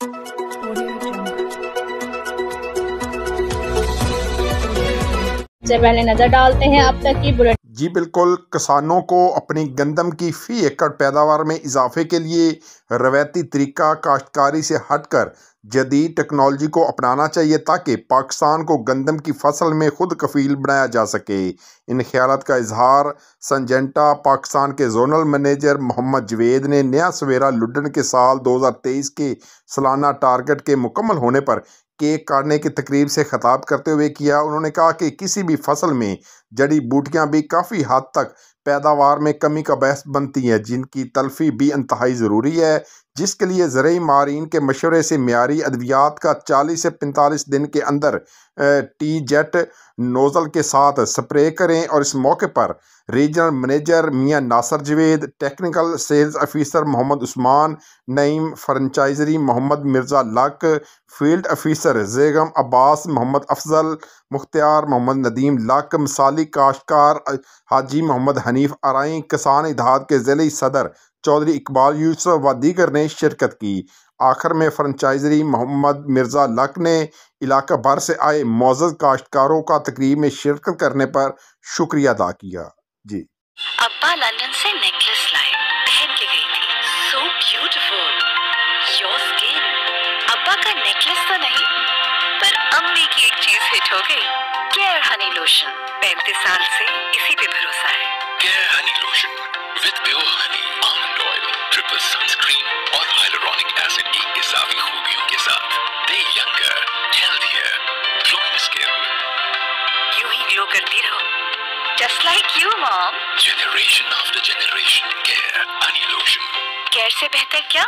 سے پہلے نظر ڈالتے ہیں اب تک کی بلٹ۔ جی بالکل، کسانوں کو اپنی گندم کی فی ایکڑ پیداوار میں اضافے کے لیے روایتی طریقہ کاشتکاری سے ہٹ کر جدید ٹیکنالوجی کو اپنانا چاہیے تاکہ پاکستان کو گندم کی فصل میں خود کفیل بنایا جا سکے۔ ان خیالات کا اظہار سنجنٹا پاکستان کے زونل منیجر محمد جوید نے نیا سویرا لڈن کے سال 2023 کے سالانہ ٹارگٹ کے مکمل ہونے پر کیک کاٹنے کی تقریب سے خطاب کرتے ہوئے کیا۔ انہوں نے کہا کہ کسی بھی فصل میں جڑی بوٹیاں بھی کافی حد تک پیداوار میں کمی کا باعث بنتی ہیں، جن کی تلفی بھی انتہائی ضروری ہے، جس کے لیے زرعی ماہرین کے مشورے سے معیاری ادویات کا 40 سے 45 دن کے اندر ٹی جیٹ نوزل کے ساتھ سپرے کریں۔ اور اس موقع پر ریجنل منیجر میاں ناصر Javed, technical sales officer Muhammad Usman نعیم، فرنچائزری محمد مرزا لک، فیلڈ افیسر زیغم عباس، محمد افضل مختار، محمد ندیم لک، مثالی کاشتکار حاجی محمد حنیف ارائیں، کسان اتحاد کے ضلعی صدر چودھری اقبال یوسف و دیگر نے شرکت کی۔ آخر میں فرنچائزری محمد مرزا لک نے علاقہ بھر سے آئے معزز کاشتکاروں کا تقریب میں شرکت کرنے پر شکریہ ادا کیا۔ جی ابا لندن سے نیکلس لائے، پہن کے گئی تھی، سو بیوٹیفل، یور اسکن۔ ابا کا نیکلس تو نہیں، پر امی کی ایک چیز ہٹ ہو گئی، کیئر ہنی لوشن۔ 35 سال سے اسی پہ بھروسہ ہے۔ Care honey lotion with pure honey, almond oil, triple sunscreen اور ہائلورونک ایسڈ کی اضافی خوبیوں کے ساتھ دے ینگر، ہیلتھیئر، گلوئنگ اسکن۔ یوں ہی گلو کرتی رہو، just like you, Mom. Generation after generation, Care Honey Lotion. Care سے بہتر کیا؟